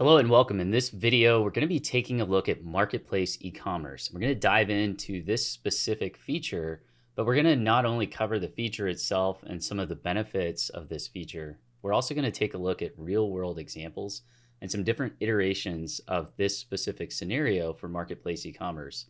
Hello and welcome. In this video, we're going to be taking a look at marketplace e-commerce. We're going to dive into this specific feature, but we're going to not only cover the feature itself and some of the benefits of this feature, we're also going to take a look at real world examples and some different iterations of this specific scenario for marketplace e-commerce.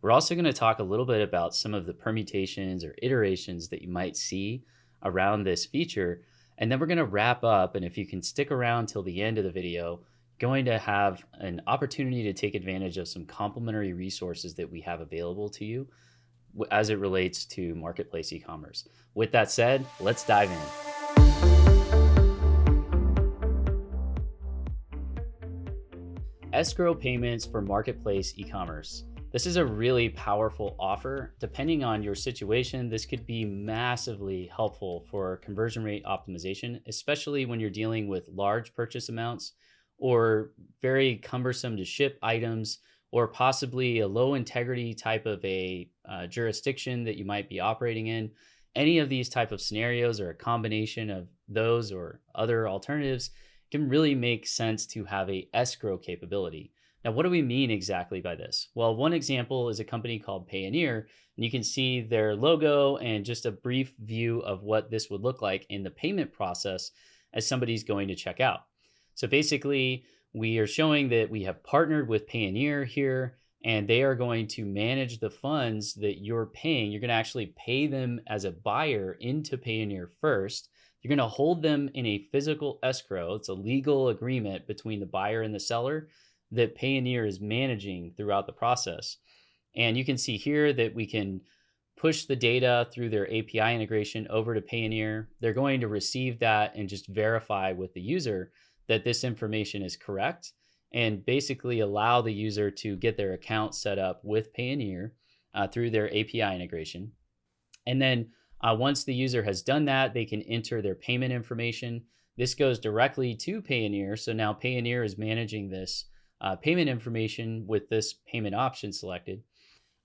We're also going to talk a little bit about some of the permutations or iterations that you might see around this feature. And then we're going to wrap up. And if you can stick around till the end of the video, going to have an opportunity to take advantage of some complementary resources that we have available to you as it relates to marketplace e-commerce. With that said, let's dive in. Escrow payments for marketplace e-commerce. This is a really powerful offer. Depending on your situation, this could be massively helpful for conversion rate optimization, especially when you're dealing with large purchase amounts or very cumbersome to ship items, or possibly a low integrity type of a jurisdiction that you might be operating in. Any of these type of scenarios or a combination of those or other alternatives can really make sense to have a escrow capability. Now, what do we mean exactly by this? Well, one example is a company called Payoneer, and you can see their logo and just a brief view of what this would look like in the payment process as somebody's going to check out. So basically, we are showing that we have partnered with Payoneer here, and they are going to manage the funds that you're paying. You're going to actually pay them as a buyer into Payoneer first. You're going to hold them in a physical escrow. It's a legal agreement between the buyer and the seller that Payoneer is managing throughout the process. And you can see here that we can push the data through their API integration over to Payoneer. They're going to receive that and just verify with the user that this information is correct, and basically allow the user to get their account set up with Payoneer through their API integration. And then once the user has done that, they can enter their payment information. This goes directly to Payoneer. So now Payoneer is managing this payment information with this payment option selected.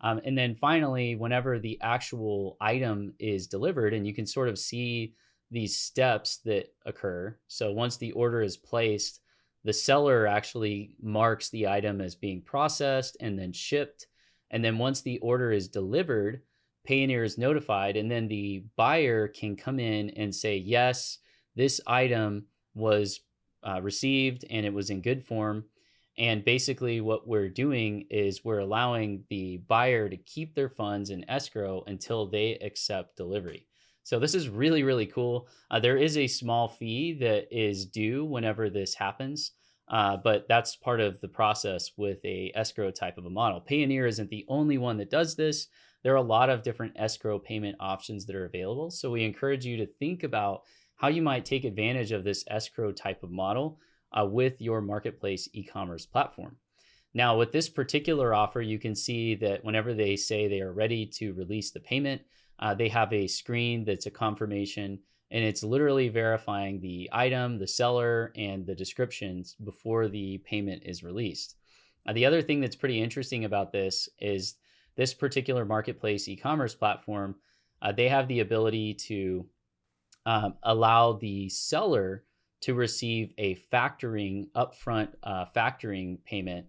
And then finally, whenever the actual item is delivered, and you can sort of see these steps that occur. So once the order is placed, the seller actually marks the item as being processed and then shipped. And then once the order is delivered, Payoneer is notified, and then the buyer can come in and say, yes, this item was received and it was in good form. And basically what we're doing is we're allowing the buyer to keep their funds in escrow until they accept delivery. So this is really, really cool. There is a small fee that is due whenever this happens, but that's part of the process with a escrow type of a model. Payoneer isn't the only one that does this. There are a lot of different escrow payment options that are available. So we encourage you to think about how you might take advantage of this escrow type of model with your marketplace e-commerce platform. Now, with this particular offer, you can see that whenever they say they are ready to release the payment, they have a screen that's a confirmation, and it's literally verifying the item, the seller, and the descriptions before the payment is released. The other thing that's pretty interesting about this is this particular marketplace e-commerce platform, they have the ability to allow the seller to receive a factoring upfront factoring payment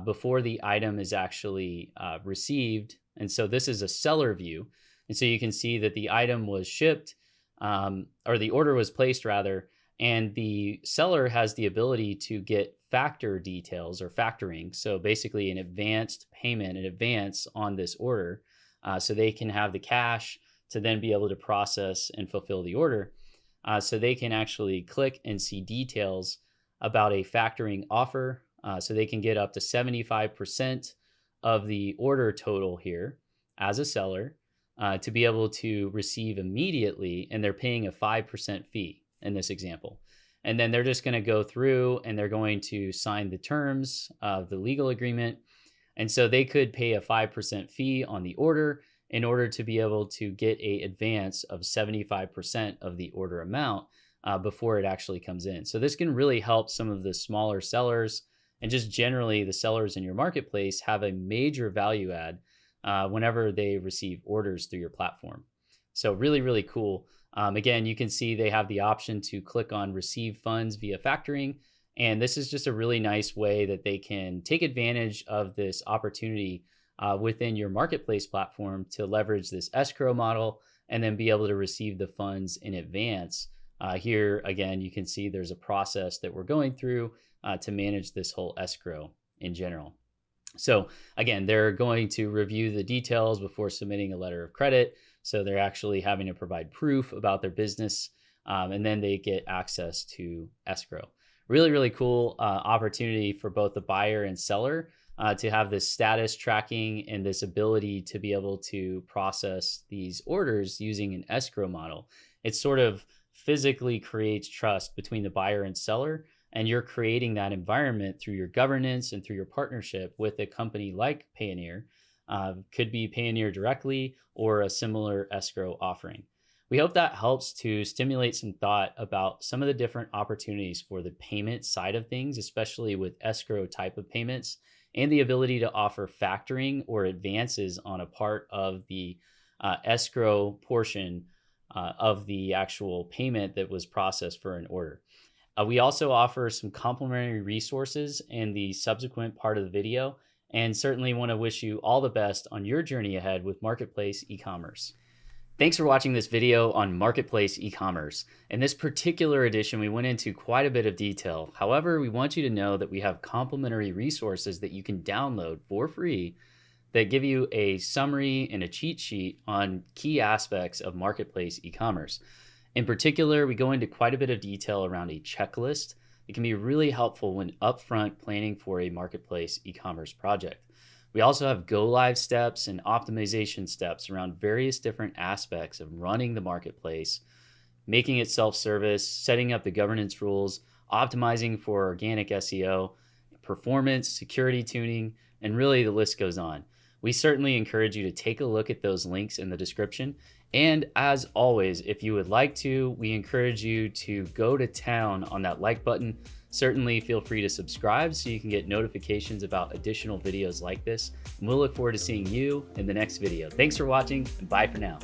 before the item is actually received. And so this is a seller view. And so you can see that the item was shipped, or the order was placed rather, and the seller has the ability to get factor details or factoring. So basically an advanced payment in advance on this order, so they can have the cash to then be able to process and fulfill the order. So they can actually click and see details about a factoring offer. So they can get up to 75% of the order total here as a seller to be able to receive immediately, and they're paying a 5% fee in this example. And then they're just going to go through and they're going to sign the terms of the legal agreement. And so they could pay a 5% fee on the order in order to be able to get an advance of 75% of the order amount before it actually comes in. So this can really help some of the smaller sellers, and just generally the sellers in your marketplace have a major value add whenever they receive orders through your platform. So really, really cool. Again, you can see they have the option to click on receive funds via factoring, And this is just a really nice way that they can take advantage of this opportunity within your marketplace platform to leverage this escrow model and then be able to receive the funds in advance. Here, again, you can see there's a process that we're going through to manage this whole escrow in general. So again, they're going to review the details before submitting a letter of credit. So they're actually having to provide proof about their business, and then they get access to escrow. Really, really cool opportunity for both the buyer and seller to have this status tracking and this ability to be able to process these orders using an escrow model. It sort of physically creates trust between the buyer and seller, and you're creating that environment through your governance and through your partnership with a company like Payoneer. Could be Payoneer directly or a similar escrow offering. We hope that helps to stimulate some thought about some of the different opportunities for the payment side of things, especially with escrow type of payments, and the ability to offer factoring or advances on a part of the escrow portion of the actual payment that was processed for an order. We also offer some complimentary resources in the subsequent part of the video, and certainly want to wish you all the best on your journey ahead with marketplace e-commerce. Thanks for watching this video on marketplace e-commerce. In this particular edition, we went into quite a bit of detail. However, we want you to know that we have complimentary resources that you can download for free that give you a summary and a cheat sheet on key aspects of marketplace e-commerce. In particular, we go into quite a bit of detail around a checklist. It can be really helpful when upfront planning for a marketplace e-commerce project. We also have go live steps and optimization steps around various different aspects of running the marketplace, making it self-service, setting up the governance rules, optimizing for organic SEO, performance, security tuning, and really the list goes on. We certainly encourage you to take a look at those links in the description. And as always, if you would like to, we encourage you to go to town on that like button. Certainly feel free to subscribe so you can get notifications about additional videos like this. And we'll look forward to seeing you in the next video. Thanks for watching, and bye for now.